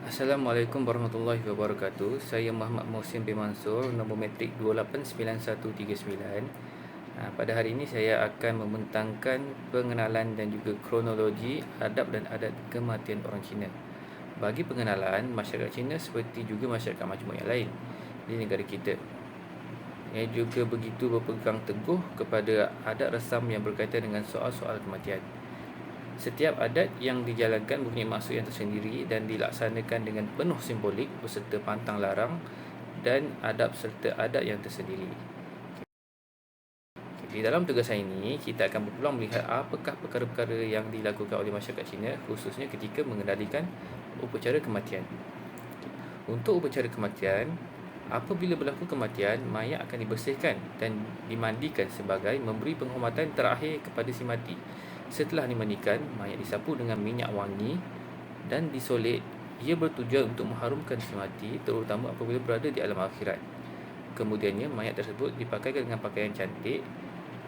Assalamualaikum warahmatullahi wabarakatuh. Saya Muhammad Mohsin bin Mansur, nombor metrik 289139. Pada hari ini saya akan membentangkan pengenalan dan juga kronologi adab dan adat kematian orang Cina. Bagi pengenalan, masyarakat Cina seperti juga masyarakat majmuk yang lain di negara kita, yang juga begitu berpegang teguh kepada adat resam yang berkaitan dengan soal-soal kematian. Setiap adat yang dijalankan mempunyai maksud yang tersendiri dan dilaksanakan dengan penuh simbolik beserta pantang larang dan adab serta adat yang tersendiri. Di dalam tugas saya ini, kita akan berpeluang melihat apakah perkara-perkara yang dilakukan oleh masyarakat Cina khususnya ketika mengendalikan upacara kematian. Untuk upacara kematian, apabila berlaku kematian, mayat akan dibersihkan dan dimandikan sebagai memberi penghormatan terakhir kepada si mati. Setelah dimandikan, mayat disapu dengan minyak wangi dan disolek. Ia bertujuan untuk mengharumkan si mati, terutama apabila berada di alam akhirat. Kemudiannya, mayat tersebut dipakaikan dengan pakaian cantik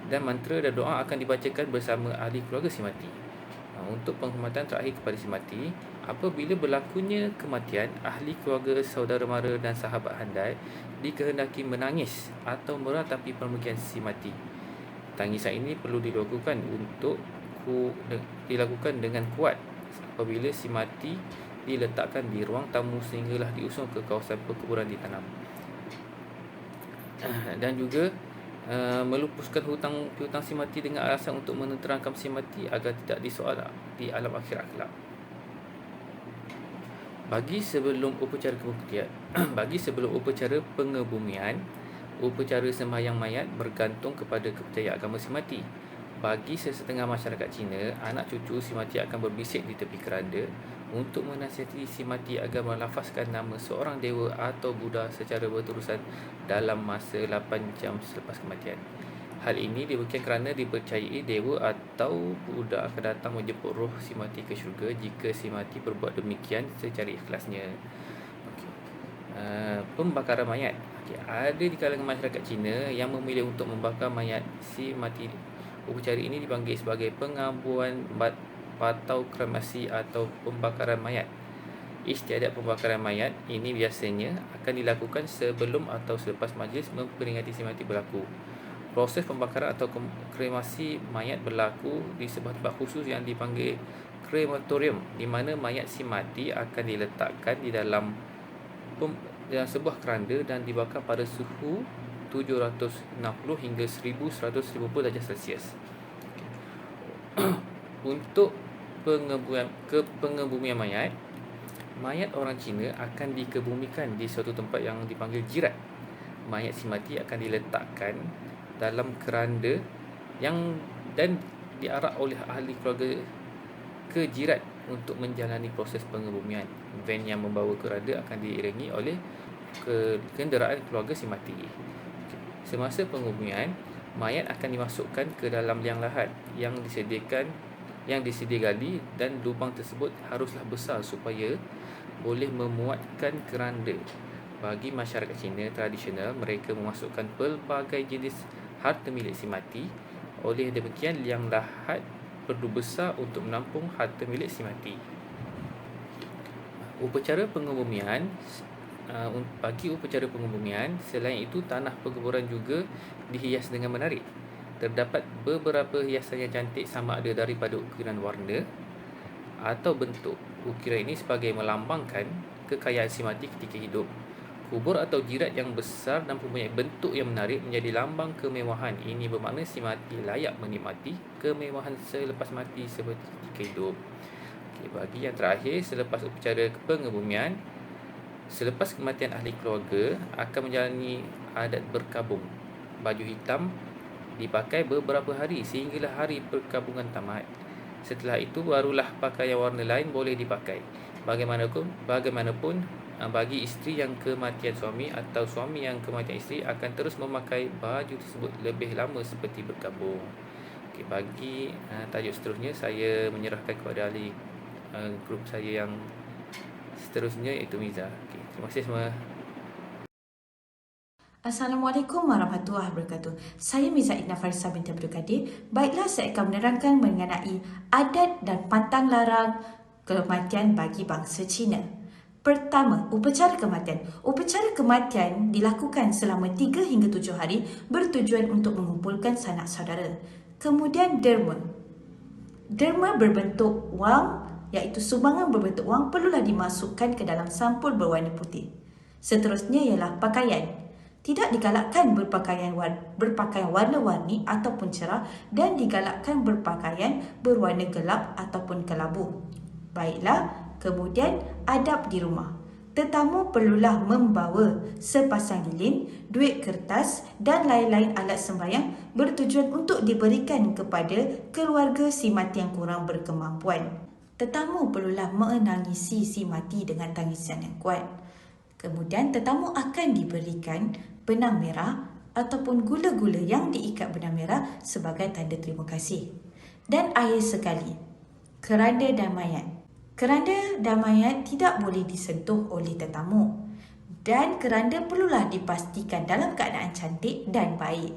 dan mantra dan doa akan dibacakan bersama ahli keluarga si mati. Untuk penghormatan terakhir kepada si mati, apabila berlakunya kematian, ahli keluarga, saudara mara dan sahabat handai dikehendaki menangis atau meratapi permukian si mati. Tangisan ini perlu dilakukan dengan kuat apabila si mati diletakkan di ruang tamu sehinggalah diusung ke kawasan perkuburan ditanam. Dan juga melupuskan hutang si mati dengan alasan untuk meneterangkan si mati agar tidak disoal di alam akhirat kelak. Bagi sebelum upacara pengebumian, upacara sembahyang mayat bergantung kepada kepercayaan agama si mati. Bagi sesetengah masyarakat Cina, anak cucu si mati akan berbisik di tepi keranda untuk menasihati si mati agar melafazkan nama seorang dewa atau Buddha secara berterusan dalam masa 8 jam selepas kematian. Hal ini diberikan kerana dipercayai dewa atau Buddha akan datang menjemput roh si mati ke syurga jika si mati berbuat demikian secara ikhlasnya. Pembakaran mayat. Ada di kalangan masyarakat Cina yang memilih untuk membakar mayat si mati. Upacara ini dipanggil sebagai pengabuan atau kremasi atau pembakaran mayat. Istiadat pembakaran mayat ini biasanya akan dilakukan sebelum atau selepas majlis memperingati si mati berlaku. Proses pembakaran atau kremasi mayat berlaku di sebuah tempat khusus yang dipanggil krematorium, di mana mayat si mati akan diletakkan di dalam sebuah keranda dan dibakar pada suhu 760 hingga 1150 darjah Celsius. Untuk pengebumian mayat orang Cina akan dikebumikan di suatu tempat yang dipanggil jirat. Mayat si mati akan diletakkan dalam keranda dan diarak oleh ahli keluarga ke jirat untuk menjalani proses pengebumian. Van yang membawa keranda akan diiringi oleh kenderaan keluarga si mati. Semasa pengebumian, mayat akan dimasukkan ke dalam liang lahat yang disediakan gali, dan lubang tersebut haruslah besar supaya boleh memuatkan keranda. Bagi masyarakat Cina tradisional, mereka memasukkan pelbagai jenis harta milik si mati. Oleh demikian, liang lahat perlu besar untuk menampung harta milik si mati. Bagi upacara pengebumian, selain itu tanah perkuburan juga dihias dengan menarik. Terdapat beberapa hiasan yang cantik sama ada daripada ukiran warna atau bentuk. Ukiran ini sebagai melambangkan kekayaan si mati ketika hidup. Kubur atau jirat yang besar dan mempunyai bentuk yang menarik menjadi lambang kemewahan. Ini bermakna si mati layak menikmati kemewahan selepas mati seperti ketika hidup. Bagi yang terakhir, selepas upacara pengebumian, selepas kematian ahli keluarga akan menjalani adat berkabung. Baju hitam dipakai beberapa hari sehinggalah hari perkabungan tamat. Setelah itu barulah pakaian warna lain boleh dipakai. Bagaimanapun, bagi isteri yang kematian suami atau suami yang kematian isteri akan terus memakai baju tersebut lebih lama seperti berkabung. Bagi tajuk seterusnya, saya menyerahkan kepada ahli grup saya yang seterusnya, iaitu Miza. Terima kasih semua. Assalamualaikum warahmatullahi wabarakatuh. Saya Miza Ina Farisa binti Abdul Kadir. Baiklah, saya akan menerangkan mengenai adat dan pantang larang kematian bagi bangsa Cina. Pertama, upacara kematian. Upacara kematian dilakukan selama 3 hingga 7 hari bertujuan untuk mengumpulkan sanak saudara. Kemudian derma. Derma berbentuk wang, iaitu sumbangan berbentuk wang perlulah dimasukkan ke dalam sampul berwarna putih. Seterusnya ialah pakaian. Tidak digalakkan berpakaian warna-warni ataupun cerah dan digalakkan berpakaian berwarna gelap ataupun kelabu. Baiklah, kemudian adab di rumah. Tetamu perlulah membawa sepasang lilin, duit kertas dan lain-lain alat sembahyang bertujuan untuk diberikan kepada keluarga si mati yang kurang berkemampuan. Tetamu perlulah menangisi si mati dengan tangisan yang kuat. Kemudian tetamu akan diberikan benang merah ataupun gula-gula yang diikat benang merah sebagai tanda terima kasih. Dan akhir sekali, keranda dan mayat. Keranda dan mayat tidak boleh disentuh oleh tetamu dan keranda perlulah dipastikan dalam keadaan cantik dan baik.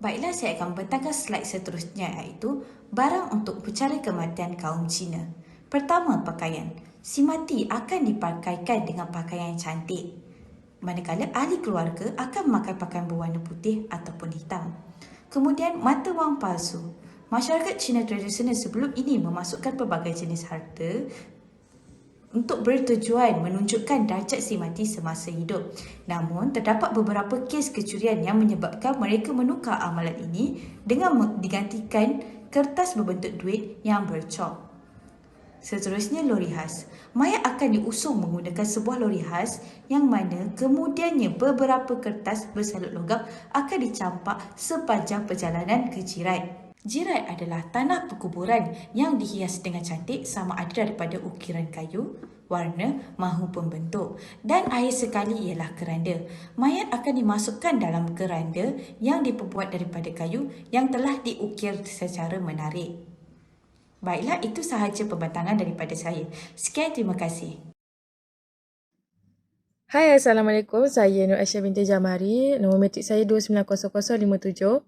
Baiklah, saya akan membentangkan slide seterusnya, iaitu barang untuk upacara kematian kaum Cina. Pertama, pakaian. Si mati akan dipakaikan dengan pakaian yang cantik, manakala ahli keluarga akan memakai pakaian berwarna putih ataupun hitam. Kemudian, mata wang palsu. Masyarakat Cina tradisional sebelum ini memasukkan pelbagai jenis harta untuk bertujuan menunjukkan darjat si mati semasa hidup. Namun, terdapat beberapa kes kecurian yang menyebabkan mereka menukar amalan ini dengan digantikan kertas berbentuk duit yang bercok. Seterusnya, lori khas. Mayat akan diusung menggunakan sebuah lori khas yang mana kemudiannya beberapa kertas bersalut logam akan dicampak sepanjang perjalanan ke jiran. Jiran adalah tanah perkuburan yang dihias dengan cantik sama ada daripada ukiran kayu, warna maupun bentuk. Dan akhir sekali ialah keranda. Mayat akan dimasukkan dalam keranda yang diperbuat daripada kayu yang telah diukir secara menarik. Baiklah, itu sahaja pembentangan daripada saya. Sekian, terima kasih. Hai, Assalamualaikum. Saya Nur Aisyah binti Jamari. Nombor metrik saya 290057.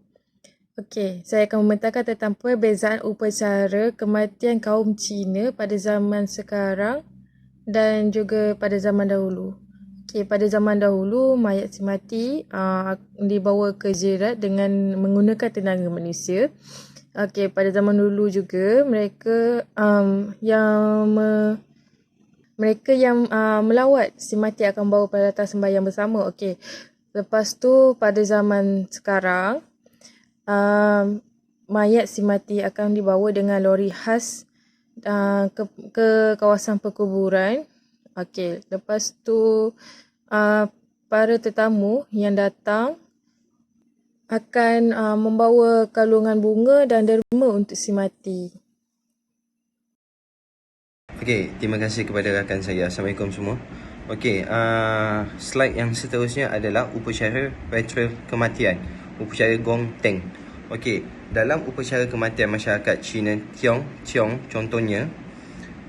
Okey, saya akan membentangkan tentang perbezaan upacara kematian kaum Cina pada zaman sekarang dan juga pada zaman dahulu. Okey, pada zaman dahulu, mayat si mati dibawa ke jerat dengan menggunakan tenaga manusia. Okey, pada zaman dulu juga mereka yang melawat si mati akan bawa pada atas sembahyang bersama. Okey. Lepas tu pada zaman sekarang mayat si mati akan dibawa dengan lori khas ke kawasan perkuburan. Okey, lepas tu para tetamu yang datang akan membawa kalungan bunga dan derma untuk si mati. Okey, terima kasih kepada rakan saya. Assalamualaikum semua. Okey, slide yang seterusnya adalah upacara ritual kematian, upacara Gong Teng. Okey, dalam upacara kematian masyarakat Cina Tiong contohnya,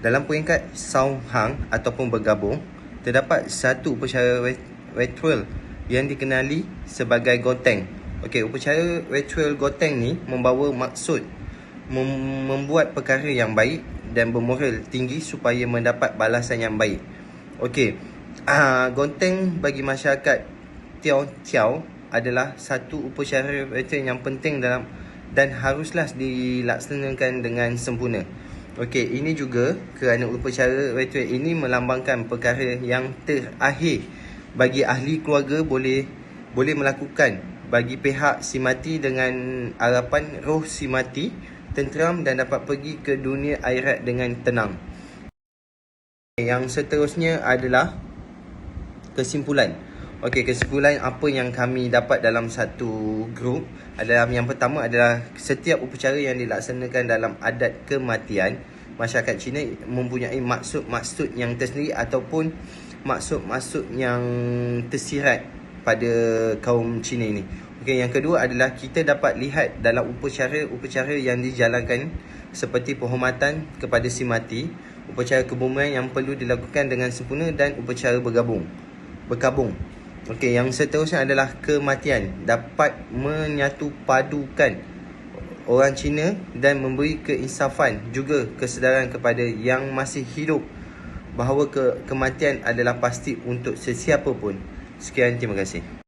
dalam peringkat Sao Hang ataupun bergabung, terdapat satu upacara ritual yang dikenali sebagai Gong Teng. Okey, upacara ritual Gong Teng ni membawa maksud membuat perkara yang baik dan bermoral tinggi supaya mendapat balasan yang baik. Okey, Gong Teng bagi masyarakat Tiao adalah satu upacara ritual yang penting dan haruslah dilaksanakan dengan sempurna. Okey, ini juga kerana upacara ritual ini melambangkan perkara yang terakhir bagi ahli keluarga boleh melakukan bagi pihak si mati dengan harapan roh si mati tenteram dan dapat pergi ke dunia akhirat dengan tenang. Yang seterusnya adalah kesimpulan. Okey, kesimpulan apa yang kami dapat dalam satu grup adalah yang pertama adalah setiap upacara yang dilaksanakan dalam adat kematian masyarakat Cina mempunyai maksud-maksud yang tersendiri ataupun maksud-maksud yang tersirat pada kaum Cina ini. Okey, yang kedua adalah kita dapat lihat dalam upacara yang dijalankan seperti penghormatan kepada si mati, upacara kebumian yang perlu dilakukan dengan sempurna dan upacara berkabung. Okey, yang seterusnya adalah kematian dapat menyatu padukan orang Cina dan memberi keinsafan juga kesedaran kepada yang masih hidup bahawa kematian adalah pasti untuk sesiapa pun. Sekian, terima kasih.